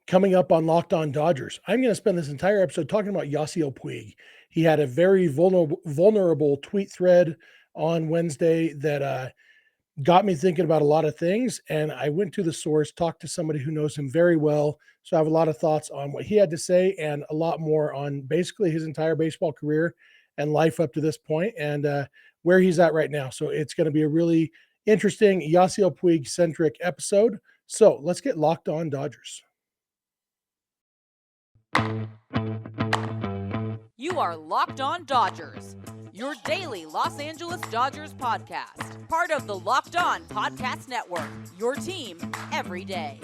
Coming up on Locked On Dodgers, I'm going to spend this entire episode talking about Yasiel Puig. He had a very vulnerable tweet thread on Wednesday that got me thinking about a lot of things. And I went to the source, talked to somebody who knows him very well. So I have a lot of thoughts on what he had to say and a lot more on basically his entire baseball career and life up to this point and where he's at right now. So it's going to be a really interesting Yasiel Puig centric episode. So let's get locked on Dodgers. You are Locked On Dodgers, your daily Los Angeles Dodgers podcast. Part of the Locked On Podcast Network, your team every day.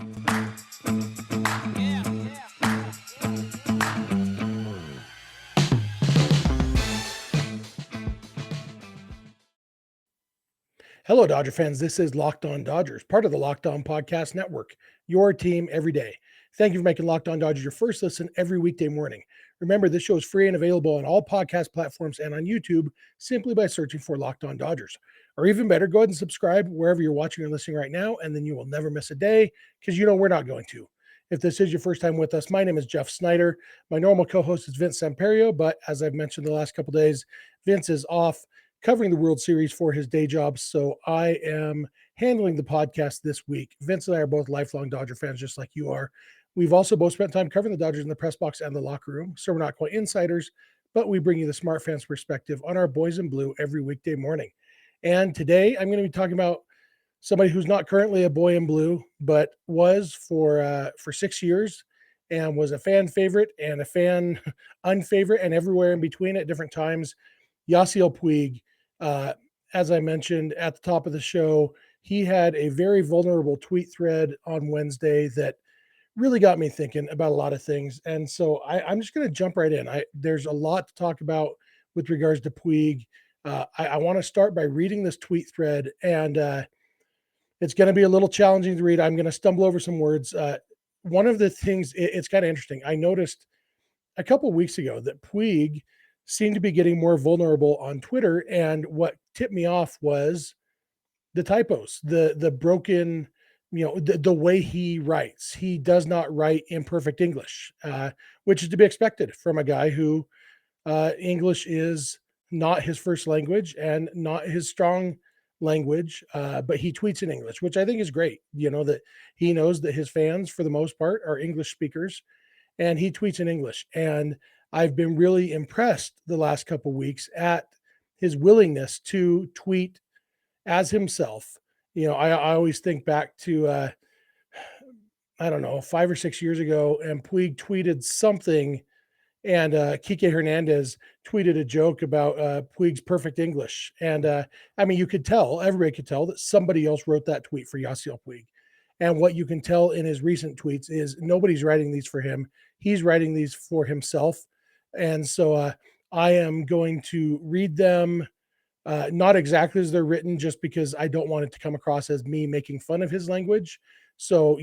Hello, Dodger fans. This is Locked On Dodgers, part of the Locked On Podcast Network, your team every day. Thank you for making Locked On Dodgers your first listen every weekday morning. Remember, this show is free and available on all podcast platforms and on YouTube simply by searching for Locked On Dodgers. Or even better, go ahead and subscribe wherever you're watching or listening right now, and then you will never miss a day because you know we're not going to. If this is your first time with us, my name is Jeff Snider. My normal co-host is Vince Samperio, but as I've mentioned the last couple days, Vince is off covering the World Series for his day job, so I am handling the podcast this week. Vince and I are both lifelong Dodger fans, just like you are. We've also both spent time covering the Dodgers in the press box and the locker room, so we're not quite insiders, but we bring you the smart fans perspective on our boys in blue every weekday morning. And today I'm going to be talking about somebody who's not currently a boy in blue, but was for 6 years and was a fan favorite and a fan unfavorite and everywhere in between at different times. Yasiel Puig, as I mentioned at the top of the show, he had a very vulnerable tweet thread on Wednesday that really got me thinking about a lot of things. And so I'm just going to jump right in. There's a lot to talk about with regards to Puig. I want to start by reading this tweet thread, and it's going to be a little challenging to read. I'm going to stumble over some words. One of the things, it's kind of interesting. I noticed a couple weeks ago that Puig seemed to be getting more vulnerable on Twitter, and what tipped me off was the typos, the broken, the way he writes. He does not write in perfect English, which is to be expected from a guy who English is not his first language and not his strong language, but he tweets in English, which I think is great. That he knows that his fans, for the most part, are English speakers, and he tweets in English. And I've been really impressed the last couple of weeks at his willingness to tweet as himself. I always think back to I don't know, 5 or 6 years ago, and Puig tweeted something, and Kike Hernandez tweeted a joke about Puig's perfect English. And I mean, everybody could tell that somebody else wrote that tweet for Yasiel Puig. And what you can tell in his recent tweets is nobody's writing these for him. He's writing these for himself. And so I am going to read them, not exactly as they're written, just because I don't want it to come across as me making fun of his language. So,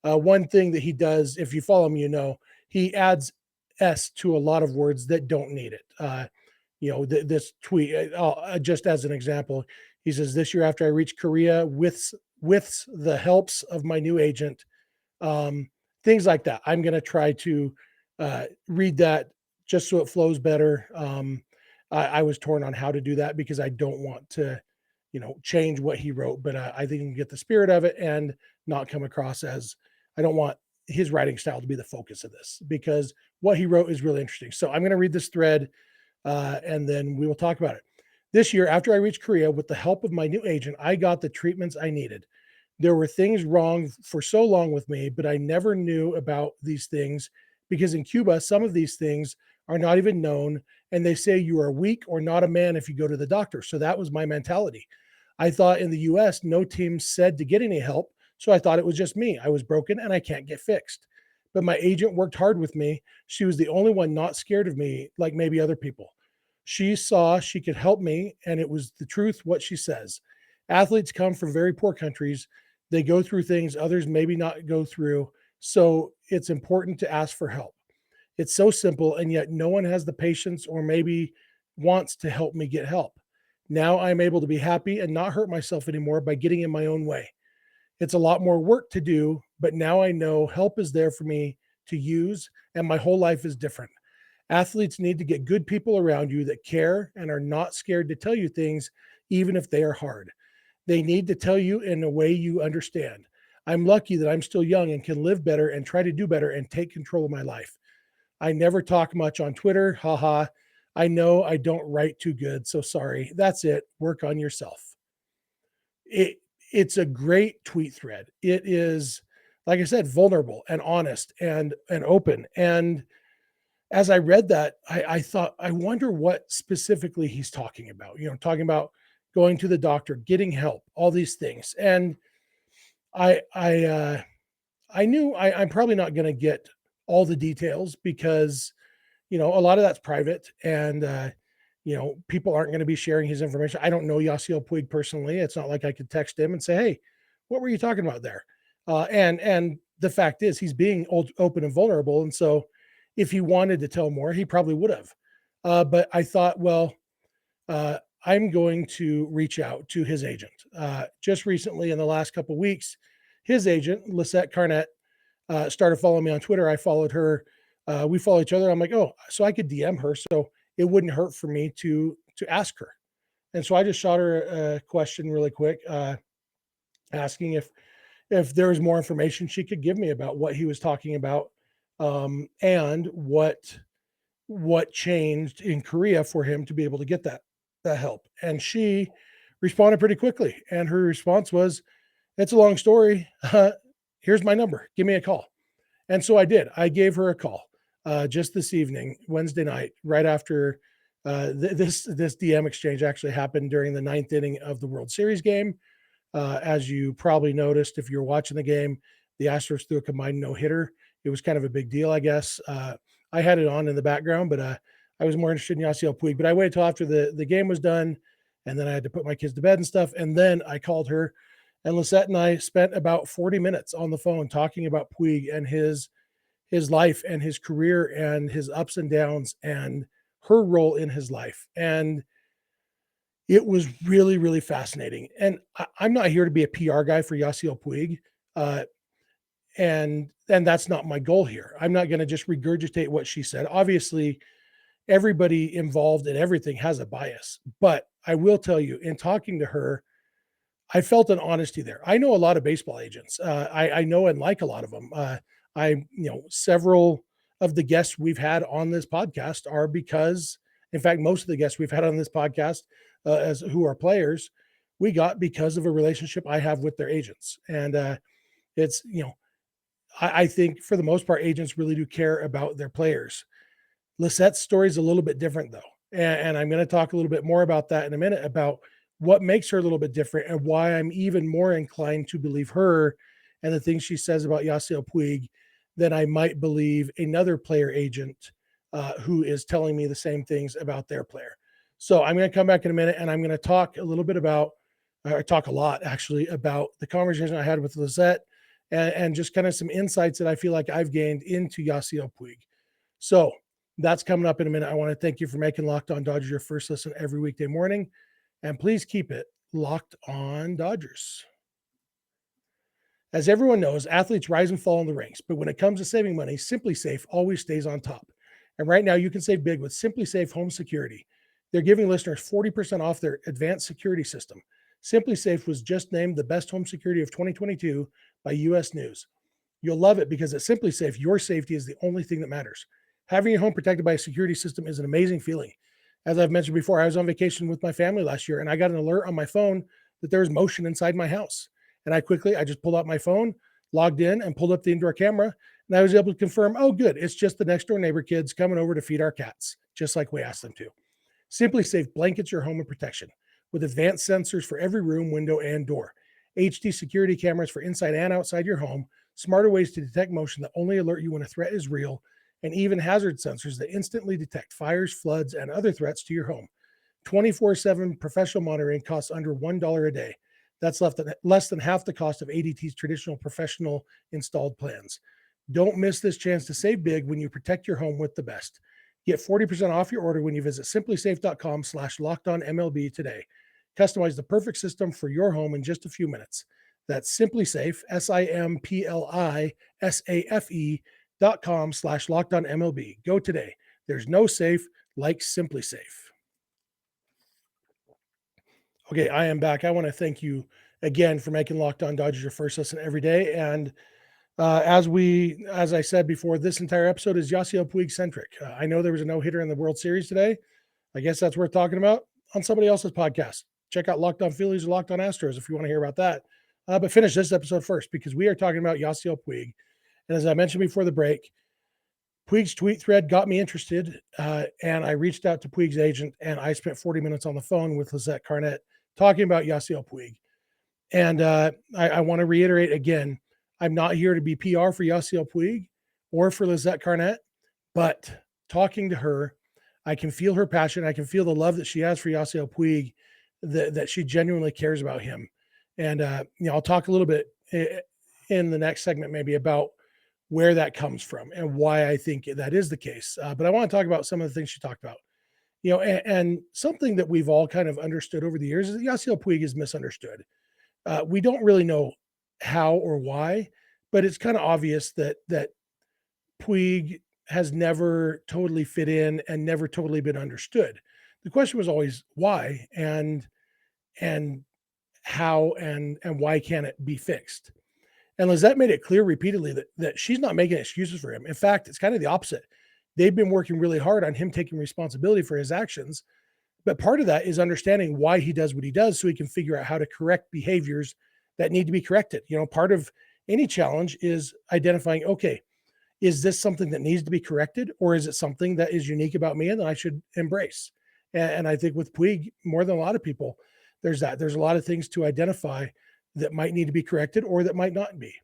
one thing that he does, if you follow him, he adds S to a lot of words that don't need it. This tweet, just as an example, he says, "This year after I reach Korea with the helps of my new agent," things like that. I'm going to try to read that just so it flows better. I was torn on how to do that because I don't want to, change what he wrote, but I think you can get the spirit of it and not come across as, I don't want his writing style to be the focus of this, because what he wrote is really interesting. So I'm going to read this thread and then we will talk about it. "This year, after I reached Korea with the help of my new agent, I got the treatments I needed. There were things wrong for so long with me, but I never knew about these things because in Cuba, some of these things are not even known, and they say you are weak or not a man if you go to the doctor. So that was my mentality. I thought in the US, no team said to get any help, so I thought it was just me. I was broken and I can't get fixed. But my agent worked hard with me. She was the only one not scared of me like maybe other people. She saw she could help me, and it was the truth what she says. Athletes come from very poor countries. They go through things others maybe not go through. So it's important to ask for help. It's so simple, and yet no one has the patience or maybe wants to help me get help. Now I'm able to be happy and not hurt myself anymore by getting in my own way. It's a lot more work to do, but now I know help is there for me to use, and my whole life is different. Athletes need to get good people around you that care and are not scared to tell you things, even if they are hard. They need to tell you in a way you understand. I'm lucky that I'm still young and can live better and try to do better and take control of my life. I never talk much on Twitter. Haha. I know I don't write too good, so sorry. That's it. Work on yourself. It it's a great tweet thread. It is, like I said, vulnerable and honest and open. And as I read that, I thought, I wonder what specifically he's talking about. Talking about going to the doctor, getting help, all these things. And I I I knew I'm probably not going to get all the details because a lot of that's private, and people aren't going to be sharing his information. I don't know Yasiel Puig personally. It's not like I could text him and say, "Hey, what were you talking about there?" And the fact is, he's being open and vulnerable, and so if he wanted to tell more, he probably would have. But I thought, well, I'm going to reach out to his agent. Just recently, in the last couple of weeks, his agent, Lisette Carnett, started following me on Twitter. I followed her. We follow each other. I'm like, oh, so I could DM her, so it wouldn't hurt for me to ask her. And so I just shot her a question really quick, asking if there was more information she could give me about what he was talking about, and what changed in Korea for him to be able to get that help. And she responded pretty quickly. And her response was, "It's a long story. Here's my number. Give me a call." And so I did. I gave her a call just this evening, Wednesday night, right after this DM exchange actually happened during the ninth inning of the World Series game. As you probably noticed, if you're watching the game, the Astros threw a combined no hitter. It was kind of a big deal, I guess. I had it on in the background, but I was more interested in Yasiel Puig. But I waited till after the game was done, and then I had to put my kids to bed and stuff. And then I called her, and Lisette and I spent about 40 minutes on the phone talking about Puig and his life and his career and his ups and downs and her role in his life. And it was really, really fascinating. And I'm not here to be a PR guy for Yasiel Puig. Uh, and that's not my goal here. I'm not going to just regurgitate what she said. Obviously, everybody involved in everything has a bias. But I will tell you, in talking to her, I felt an honesty there. I know a lot of baseball agents. I know and like a lot of them. Several of the guests we've had on this podcast are because, in fact, most of the guests we've had on this podcast, as who are players, we got because of a relationship I have with their agents. And it's, I think for the most part, agents really do care about their players. Lisette's story is a little bit different, though. And I'm going to talk a little bit more about that in a minute, about what makes her a little bit different and why I'm even more inclined to believe her and the things she says about Yasiel Puig than I might believe another player agent who is telling me the same things about their player. So I'm going to come back in a minute, and I'm going to talk a little bit about, or talk a lot actually, about the conversation I had with Lisette and just kind of some insights that I feel like I've gained into Yasiel Puig. So that's coming up in a minute. I want to thank you for making Locked On Dodgers your first listen every weekday morning. And please keep it Locked On Dodgers. As everyone knows, athletes rise and fall in the ranks, but when it comes to saving money, Simply Safe always stays on top. And right now, you can save big with Simply Safe Home Security. They're giving listeners 40% off their advanced security system. Simply Safe was just named the best home security of 2022 by US News. You'll love it because at Simply Safe, your safety is the only thing that matters. Having your home protected by a security system is an amazing feeling. As I've mentioned before, I was on vacation with my family last year, and I got an alert on my phone that there was motion inside my house. And I just pulled out my phone, logged in, and pulled up the indoor camera, and I was able to confirm, oh, good, it's just the next door neighbor kids coming over to feed our cats, just like we asked them to. Simply Safe blankets your home in protection with advanced sensors for every room, window, and door, HD security cameras for inside and outside your home, smarter ways to detect motion that only alert you when a threat is real, and even hazard sensors that instantly detect fires, floods, and other threats to your home. 24/7 professional monitoring costs under $1 a day. That's less than half the cost of ADT's traditional professional installed plans. Don't miss this chance to save big when you protect your home with the best. Get 40% off your order when you visit simplysafe.com/lockedonmlb today. Customize the perfect system for your home in just a few minutes. That's SimpliSafe, SimpliSafe.com/LockedOnMLB. Go today. There's no safe like SimpliSafe. Okay, I am back. I want to thank you again for making Locked On Dodgers your first listen every day. And as I said before, this entire episode is Yasiel Puig centric. I know there was a no hitter in the World Series today. I guess that's worth talking about on somebody else's podcast. Check out Locked On Phillies or Locked On Astros if you want to hear about that. But finish this episode first because we are talking about Yasiel Puig. And as I mentioned before the break, Puig's tweet thread got me interested, and I reached out to Puig's agent, and I spent 40 minutes on the phone with Lizette Carnett talking about Yasiel Puig. And I want to reiterate again, I'm not here to be PR for Yasiel Puig or for Lizette Carnett, but talking to her, I can feel her passion. I can feel the love that she has for Yasiel Puig, that she genuinely cares about him. And I'll talk a little bit in the next segment maybe about where that comes from and why I think that is the case. But I want to talk about some of the things she talked about. And something that we've all kind of understood over the years is that Yasiel Puig is misunderstood. We don't really know how or why, but it's kind of obvious that Puig has never totally fit in and never totally been understood. The question was always why and how and why can it be fixed? And Lizette made it clear repeatedly that she's not making excuses for him. In fact, it's kind of the opposite. They've been working really hard on him taking responsibility for his actions. But part of that is understanding why he does what he does so he can figure out how to correct behaviors that need to be corrected. Part of any challenge is identifying, okay, is this something that needs to be corrected or is it something that is unique about me and that I should embrace? And I think with Puig, more than a lot of people, there's a lot of things to identify that might need to be corrected or that might not be.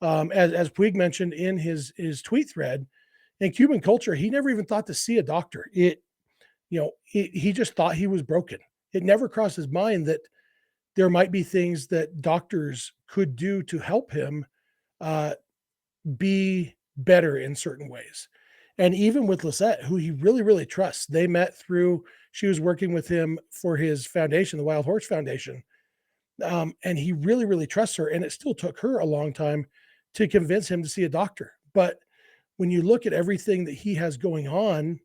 As Puig mentioned in his tweet thread, in Cuban culture, he never even thought to see a doctor. He just thought he was broken. It never crossed his mind that there might be things that doctors could do to help him be better in certain ways. And even with Lizette, who he really, really trusts, they met she was working with him for his foundation, the Wild Horse Foundation. And he really, really trusts her. And it still took her a long time to convince him to see a doctor. But when you look at everything that he has going on,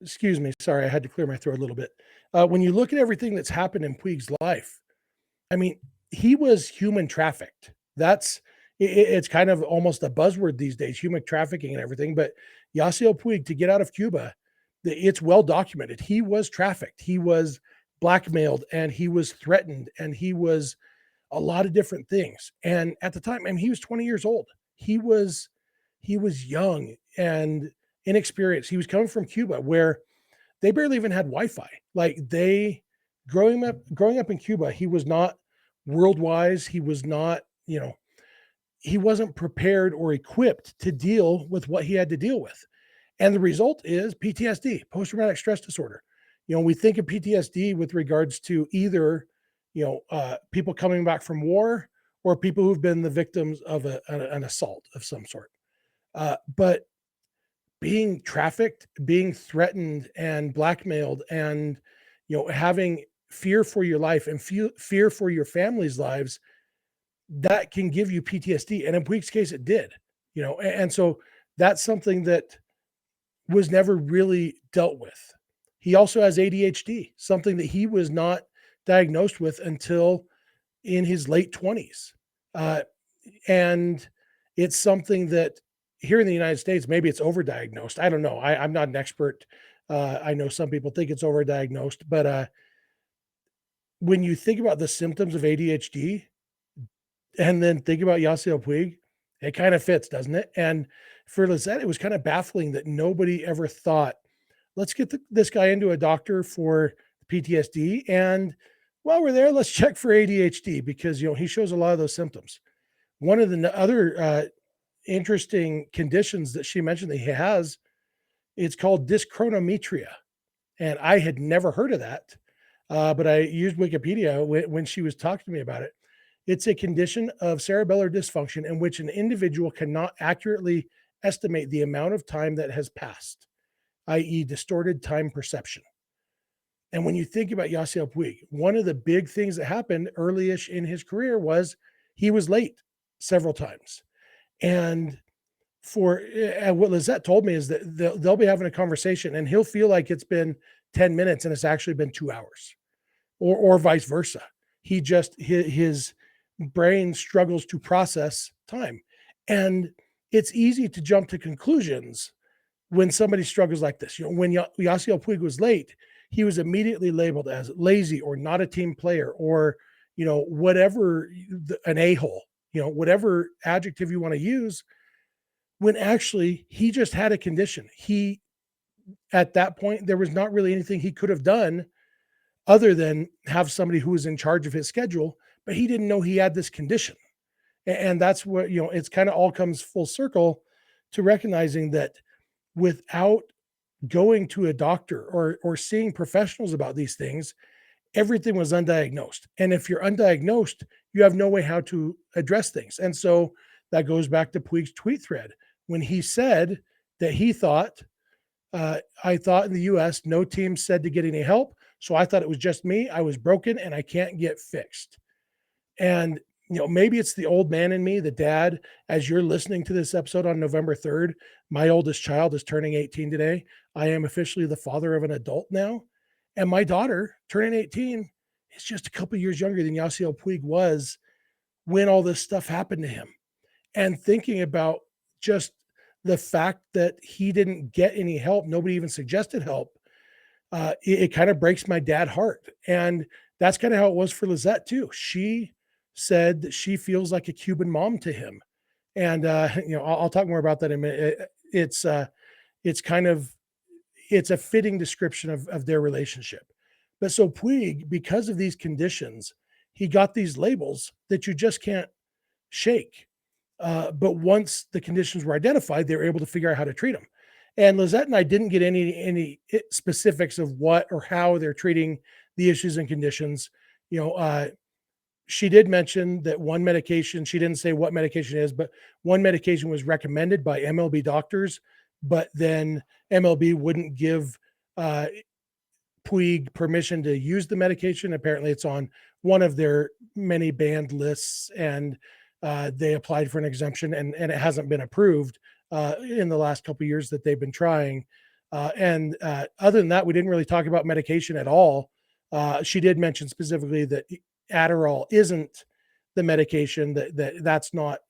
excuse me, sorry, I had to clear my throat a little bit. When you look at everything that's happened in Puig's life, I mean, he was human trafficked. It's kind of almost a buzzword these days, human trafficking and everything. But Yasiel Puig, to get out of Cuba, it's well documented. He was trafficked. He was blackmailed and he was threatened and he was a lot of different things. And at the time, I mean, he was 20 years old. He was young and inexperienced. He was coming from Cuba where they barely even had Wi-Fi. Growing up in Cuba, he was not world-wise. He was not, he wasn't prepared or equipped to deal with what he had to deal with. And the result is PTSD, post-traumatic stress disorder. We think of PTSD with regards to either, people coming back from war or people who've been the victims of an assault of some sort. But being trafficked, being threatened and blackmailed and, having fear for your life and fear for your family's lives, that can give you PTSD. And in Puig's case, it did, and so that's something that was never really dealt with. He also has ADHD, something that he was not diagnosed with until in his late 20s. And it's something that here in the United States, maybe it's overdiagnosed. I don't know. I'm not an expert. I know some people think it's overdiagnosed, but when you think about the symptoms of ADHD and then think about Yasiel Puig, it kind of fits, doesn't it? And for Lizette, it was kind of baffling that nobody ever thought, let's get this guy into a doctor for PTSD. And while we're there, let's check for ADHD because, he shows a lot of those symptoms. One of the other interesting conditions that she mentioned that he has, it's called dyschronometria. And I had never heard of that, but I used Wikipedia when she was talking to me about it. It's a condition of cerebellar dysfunction in which an individual cannot accurately estimate the amount of time that has passed, i.e. distorted time perception. And when you think about Yasiel Puig, one of the big things that happened early-ish in his career was he was late several times. And what Lizette told me is that they'll be having a conversation and he'll feel like it's been 10 minutes and it's actually been 2 hours, or vice versa. He just, his brain struggles to process time. And it's easy to jump to conclusions when somebody struggles like this. When Yasiel Puig was late, he was immediately labeled as lazy or not a team player, or, whatever, an a-hole, whatever adjective you want to use, when actually he just had a condition. At that point, there was not really anything he could have done other than have somebody who was in charge of his schedule, but he didn't know he had this condition. And that's what, it's kind of all comes full circle to recognizing that without going to a doctor or seeing professionals about these things, everything was undiagnosed. And if you're undiagnosed, you have no way how to address things. And so that goes back to Puig's tweet thread when he said that he thought, I thought in the US, no team said to get any help. So I thought it was just me. I was broken and I can't get fixed. And, maybe it's the old man in me, the dad. As you're listening to this episode on November 3rd, my oldest child is turning 18 today. I am officially the father of an adult now. And my daughter turning 18 is just a couple years younger than Yasiel Puig was when all this stuff happened to him. And thinking about just the fact that he didn't get any help, nobody even suggested help, it kind of breaks my dad heart. And that's kind of how it was for Lizette too. She said that she feels like a Cuban mom to him. And, I'll talk more about that in a minute. It's a fitting description of their relationship. But so Puig, because of these conditions, he got these labels that you just can't shake. But once the conditions were identified, they were able to figure out how to treat them. And Lizette and I didn't get any specifics of what or how they're treating the issues and conditions. She did mention that one medication, she didn't say what medication it is, but one medication was recommended by MLB doctors, but then MLB wouldn't give Puig permission to use the medication. Apparently it's on one of their many banned lists, and they applied for an exemption, and it hasn't been approved in the last couple of years that they've been trying. Other than that, we didn't really talk about medication at all. She did mention specifically that Adderall isn't the medication, that's not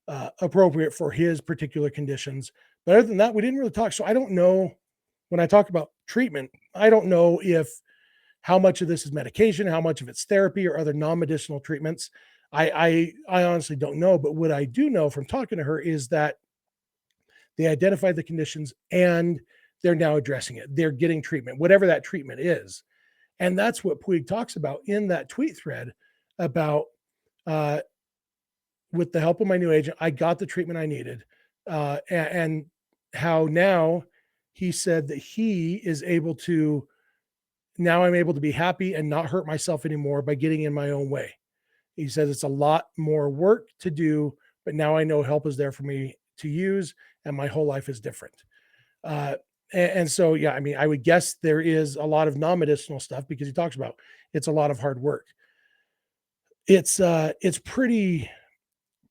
appropriate for his particular conditions. But other than that, we didn't really talk. So I don't know, when I talk about treatment, I don't know how much of this is medication, how much of it's therapy or other non-medicinal treatments. I honestly don't know. But what I do know from talking to her is that they identified the conditions and they're now addressing it. They're getting treatment, whatever that treatment is. And that's what Puig talks about in that tweet thread about, with the help of my new agent, I got the treatment I needed. And how now he said that he is able to, now I'm able to be happy and not hurt myself anymore by getting in my own way. He says it's a lot more work to do, but now I know help is there for me to use and my whole life is different. And so, yeah, I mean, I would guess there is a lot of non-medicinal stuff because he talks about it's a lot of hard work. It's pretty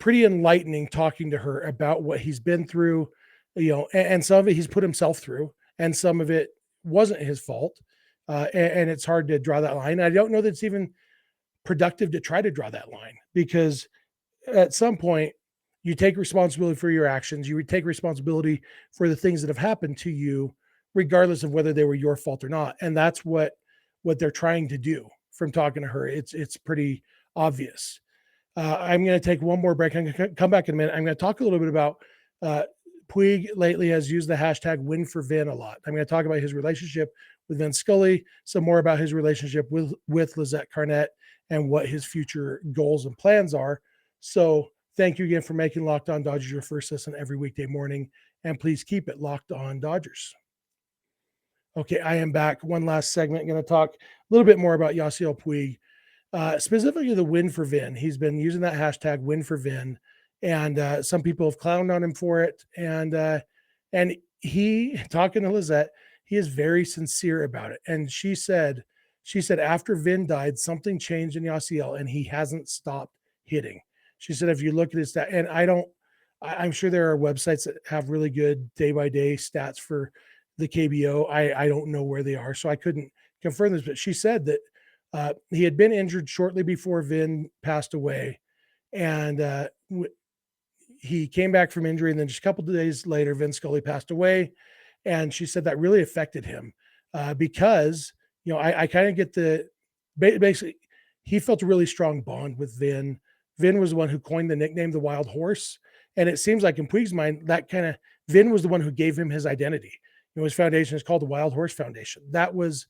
enlightening talking to her about what he's been through, and some of it he's put himself through, and some of it wasn't his fault. And it's hard to draw that line. I don't know that it's even productive to try to draw that line, because at some point you take responsibility for your actions. You would take responsibility for the things that have happened to you, regardless of whether they were your fault or not. And that's what they're trying to do from talking to her. It's pretty obvious. I'm going to take one more break. I'm going to come back in a minute. I'm going to talk a little bit about Puig lately has used the hashtag win for Vin a lot. I'm going to talk about his relationship with Vin Scully, some more about his relationship with Lizette Carnett, and what his future goals and plans are. So thank you again for making Locked On Dodgers your first listen every weekday morning, and please keep it Locked On Dodgers. Okay, I am back. One last segment. I'm going to talk a little bit more about Yasiel Puig, specifically the win for Vin. He's been using that hashtag win for Vin, and some people have clowned on him for it. And he, talking to Lizette, he is very sincere about it. And she said She said after Vin died, something changed in Yasiel and he hasn't stopped hitting. She said, if you look at his stat, and I'm sure there are websites that have really good day by day stats for the KBO. I don't know where they are, so I couldn't confirm this, but she said that he had been injured shortly before Vin passed away. And he came back from injury. And then just a couple of days later, Vin Scully passed away. And she said that really affected him because, I kind of get basically, he felt a really strong bond with Vin. Vin was the one who coined the nickname the Wild Horse. And it seems like in Puig's mind, that kind of Vin was the one who gave him his identity. His foundation is called the Wild Horse Foundation. That was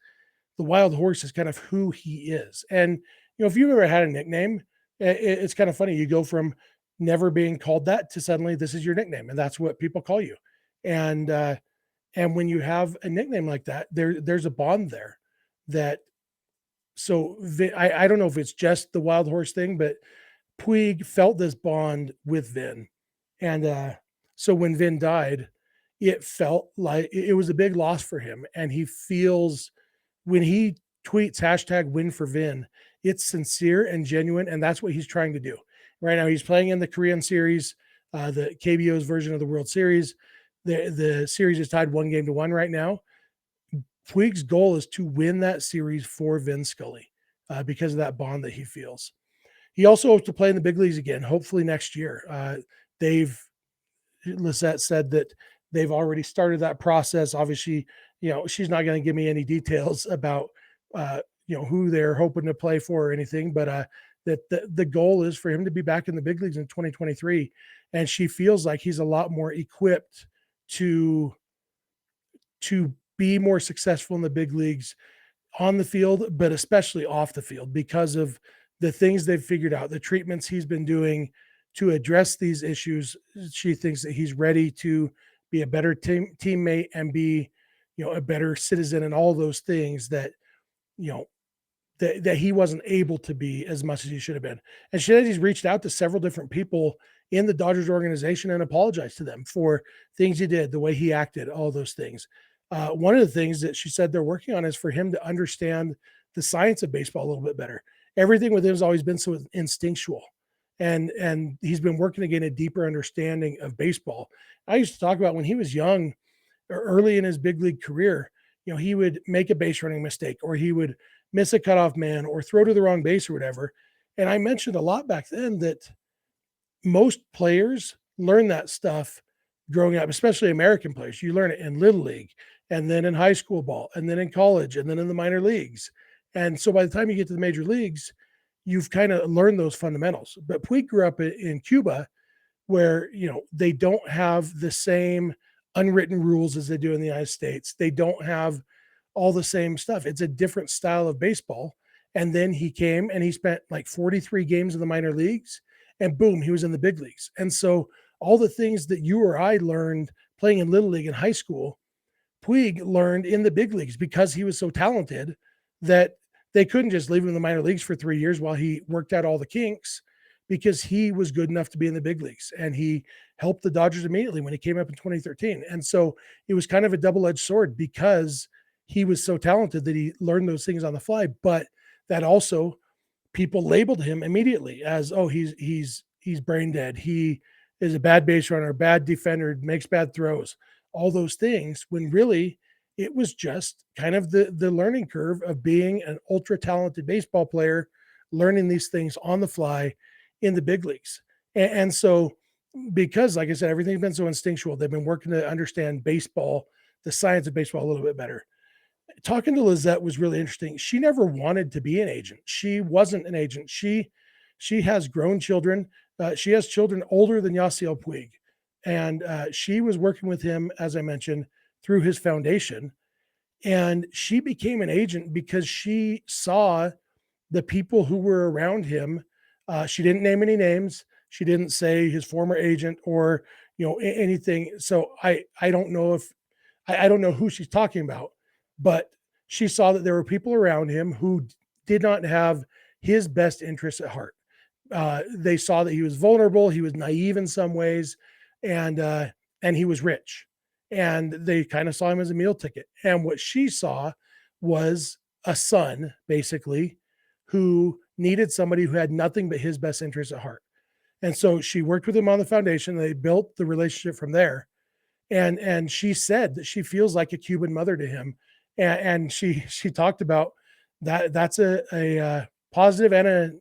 the Wild Horse is kind of who he is. And, if you've ever had a nickname, it's kind of funny. You go from never being called that to suddenly this is your nickname. And that's what people call you. And when you have a nickname like that, there's a bond there that, so I don't know if it's just the Wild Horse thing, but Puig felt this bond with Vin. And so when Vin died, it felt like it was a big loss for him. And he feels when he tweets hashtag win for Vin, it's sincere and genuine. And that's what he's trying to do. Right now, he's playing in the Korean series, the KBO's version of the World Series. The series is tied 1-1 right now. Puig's goal is to win that series for Vin Scully because of that bond that he feels. He also hopes to play in the big leagues again, hopefully next year. Lisette said that they've already started that process. Obviously, she's not going to give me any details about, who they're hoping to play for or anything, but that the goal is for him to be back in the big leagues in 2023. And she feels like he's a lot more equipped to be more successful in the big leagues on the field, but especially off the field because of the things they've figured out, the treatments he's been doing to address these issues. She thinks that he's ready to be a better teammate and be, a better citizen and all those things that, that he wasn't able to be as much as he should have been. And she said he's reached out to several different people in the Dodgers organization and apologized to them for things he did, the way he acted, all those things. One of the things that she said they're working on is for him to understand the science of baseball a little bit better. Everything with him has always been so instinctual. And he's been working to gain a deeper understanding of baseball. I used to talk about when he was young, or early in his big league career, he would make a base running mistake or he would miss a cutoff man or throw to the wrong base or whatever. And I mentioned a lot back then that most players learn that stuff growing up, especially American players. You learn it in Little League and then in high school ball and then in college and then in the minor leagues. And so by the time you get to the major leagues, you've kind of learned those fundamentals. But Puig grew up in Cuba where, they don't have the same unwritten rules as they do in the United States. They don't have all the same stuff. It's a different style of baseball. And then he came and he spent like 43 games in the minor leagues and boom, he was in the big leagues. And so all the things that you or I learned playing in Little League in high school, Puig learned in the big leagues because he was so talented that they couldn't just leave him in the minor leagues for 3 years while he worked out all the kinks because he was good enough to be in the big leagues. And he helped the Dodgers immediately when he came up in 2013. And so it was kind of a double-edged sword because he was so talented that he learned those things on the fly, but that also people labeled him immediately as, oh, he's brain dead. He is a bad base runner, bad defender, makes bad throws, all those things, when really it was just kind of the learning curve of being an ultra talented baseball player, learning these things on the fly in the big leagues. And so, because like I said, everything's been so instinctual, they've been working to understand baseball, the science of baseball a little bit better. Talking to Lizette was really interesting. She never wanted to be an agent. She wasn't an agent. She has grown children. She has children older than Yasiel Puig. And she was working with him, as I mentioned, through his foundation. And she became an agent because she saw the people who were around him. She didn't name any names. She didn't say his former agent or, anything. So I don't know if I don't know who she's talking about, but she saw that there were people around him who did not have his best interests at heart. They saw that he was vulnerable, he was naive in some ways, and he was rich. And they kind of saw him as a meal ticket. And what she saw was a son, basically, who needed somebody who had nothing but his best interests at heart. And so she worked with him on the foundation. They built the relationship from there. And she said that she feels like a Cuban mother to him. And she talked about that. That's a positive and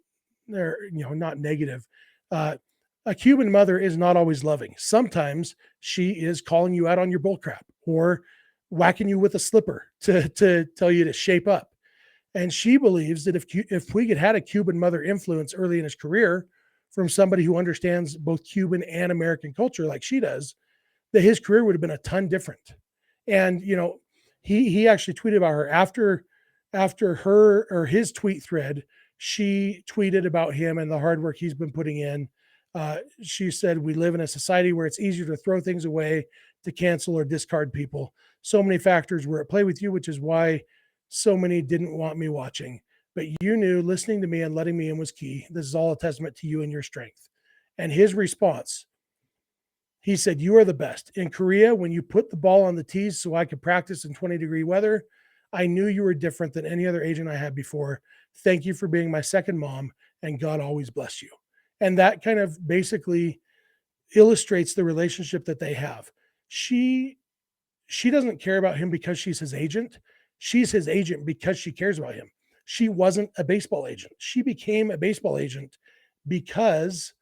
or, not negative. Uh, a Cuban mother is not always loving. Sometimes she is calling you out on your bull crap or whacking you with a slipper to tell you to shape up. And she believes that if Puig had a Cuban mother influence early in his career from somebody who understands both Cuban and American culture like she does, that his career would have been a ton different. And he actually tweeted about her after her or his tweet thread. She tweeted about him and the hard work he's been putting in. She said, "We live in a society where it's easier to throw things away, to cancel or discard people. So many factors were at play with you, which is why so many didn't want me watching. But you knew listening to me and letting me in was key. This is all a testament to you and your strength." And his response, he said, "You are the best. In Korea, when you put the ball on the tees so I could practice in 20-degree weather, I knew you were different than any other agent I had before. Thank you for being my second mom, and God always bless you." And that kind of basically illustrates the relationship that they have. She doesn't care about him because she's his agent. She's his agent because she cares about him. She wasn't a baseball agent. She became a baseball agent because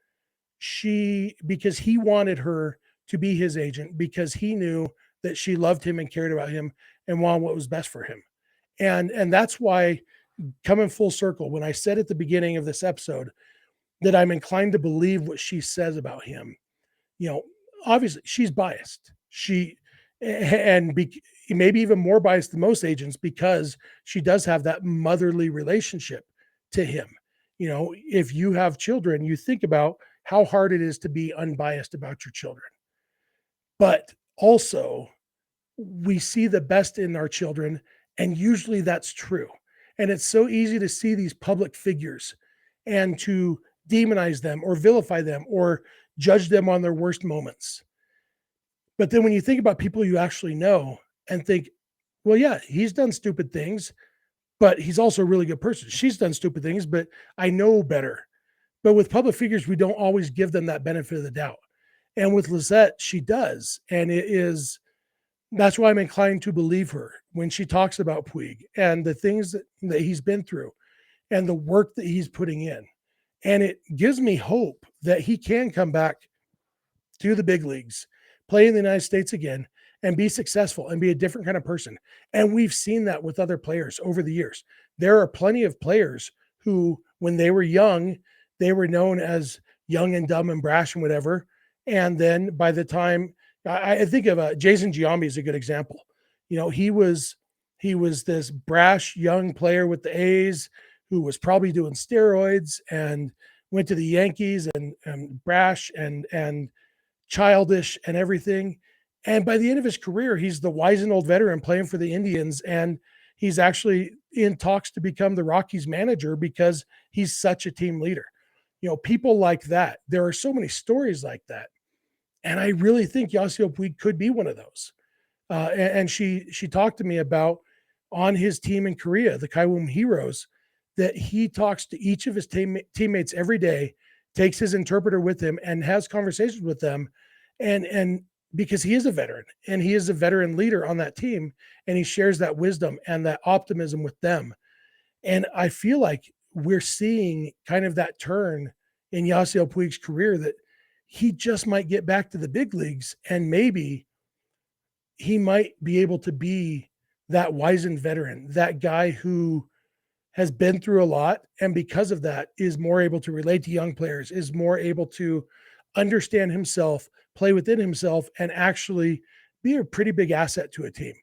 because he wanted her to be his agent because he knew that she loved him and cared about him and wanted what was best for him. And that's why, coming full circle, when I said at the beginning of this episode that I'm inclined to believe what she says about him, you know, obviously she's biased. Maybe even more biased than most agents because she does have that motherly relationship to him. If you have children, you think about how hard it is to be unbiased about your children. But also, we see the best in our children, and usually that's true. And it's so easy to see these public figures and to demonize them or vilify them or judge them on their worst moments. But then when you think about people you actually know and think, well, yeah, he's done stupid things, but he's also a really good person. She's done stupid things, but I know better. But with public figures, we don't always give them that benefit of the doubt. And with Lizette, she does. And that's why I'm inclined to believe her when she talks about Puig and the things that he's been through and the work that he's putting in. And it gives me hope that he can come back to the big leagues, play in the United States again, and be successful and be a different kind of person. And we've seen that with other players over the years. There are plenty of players who, when they were young, they were known as young and dumb and brash and whatever. And then by the time I think of Jason Giambi is a good example. He was this brash young player with the A's who was probably doing steroids and went to the Yankees and brash and childish and everything. And by the end of his career, he's the wizened old veteran playing for the Indians. And he's actually in talks to become the Rockies manager because he's such a team leader. People like that. There are so many stories like that. And I really think Yasiel Puig could be one of those. And she talked to me about on his team in Korea, the Kaiwum Heroes, that he talks to each of his teammates every day, takes his interpreter with him and has conversations with them. And because he is a veteran and he is a veteran leader on that team, and he shares that wisdom and that optimism with them. And I feel like we're seeing kind of that turn in Yasiel Puig's career that he just might get back to the big leagues and maybe he might be able to be that wizened veteran, that guy who has been through a lot. And because of that is more able to relate to young players, is more able to understand himself, play within himself, and actually be a pretty big asset to a team.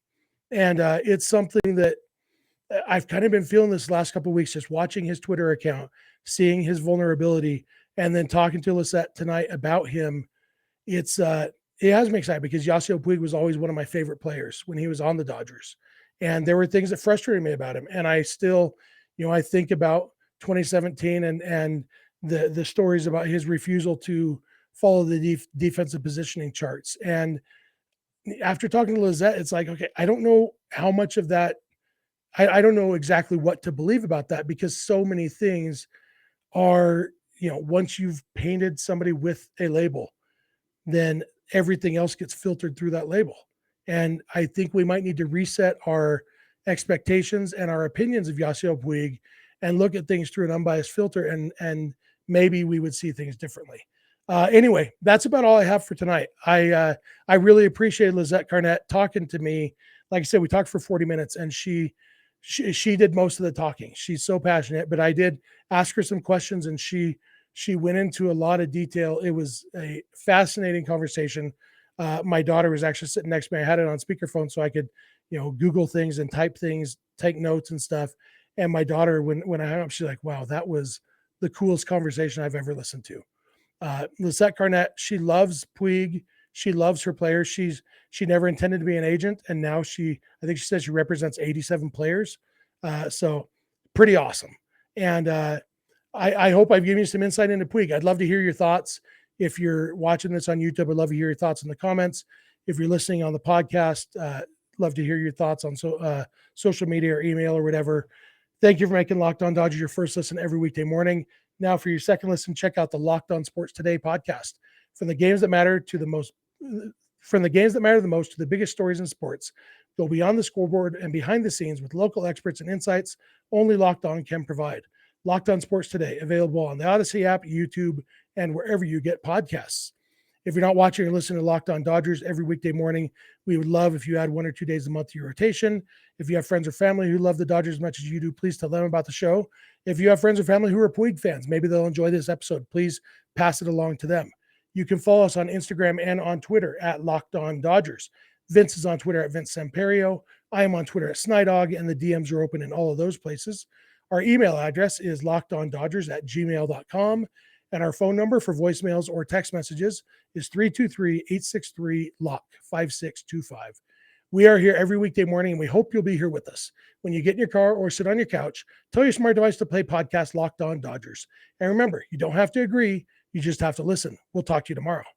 And it's something that I've kind of been feeling this last couple of weeks, just watching his Twitter account, seeing his vulnerability, and then talking to Lisette tonight about him. It has me excited because Yasiel Puig was always one of my favorite players when he was on the Dodgers. And there were things that frustrated me about him. And I still, I think about 2017 and the stories about his refusal to follow the defensive positioning charts. And after talking to Lizette, it's like, okay, I don't know how much of that I don't know exactly what to believe about that, because so many things are, once you've painted somebody with a label, then everything else gets filtered through that label. And I think we might need to reset our expectations and our opinions of Yasiel Puig and look at things through an unbiased filter, and maybe we would see things differently. Anyway, that's about all I have for tonight. I really appreciate Lizette Carnett talking to me. Like I said, we talked for 40 minutes, and she did most of the talking. She's so passionate, but I did ask her some questions, and she went into a lot of detail. It was a fascinating conversation. My daughter was actually sitting next to me. I had it on speakerphone so I could, Google things and type things, take notes and stuff. And my daughter, when I hung up, she's like, "Wow, that was the coolest conversation I've ever listened to." Lisette Carnett, she loves Puig. She loves her players. She never intended to be an agent, and now I think she said she represents 87 players. So pretty awesome. And I hope I've given you some insight into Puig. I'd love to hear your thoughts. If you're watching this on YouTube, I'd love to hear your thoughts in the comments. If you're listening on the podcast, love to hear your thoughts on social media or email or whatever. Thank you for making Locked On Dodgers your first listen every weekday morning. Now, for your second listen, check out the Locked On Sports Today podcast. From the games that matter the most to the biggest stories in sports, go beyond the scoreboard and behind the scenes with local experts and insights only Locked On can provide. Locked On Sports Today, available on the Odyssey app, YouTube, and wherever you get podcasts. If you're not watching or listening to Locked On Dodgers every weekday morning, we would love if you add 1 or 2 days a month to your rotation. If you have friends or family who love the Dodgers as much as you do, please tell them about the show. If you have friends or family who are Puig fans, maybe they'll enjoy this episode. Please pass it along to them. You can follow us on Instagram and on Twitter at Locked On Dodgers. Vince is on Twitter at Vince Samperio. I am on Twitter at Snidog, and the DMs are open in all of those places. Our email address is lockedondodgers@gmail.com. And our phone number for voicemails or text messages is 323-863-LOCK 5625. We are here every weekday morning, and we hope you'll be here with us. When you get in your car or sit on your couch, tell your smart device to play podcast Locked On Dodgers. And remember, you don't have to agree. You just have to listen. We'll talk to you tomorrow.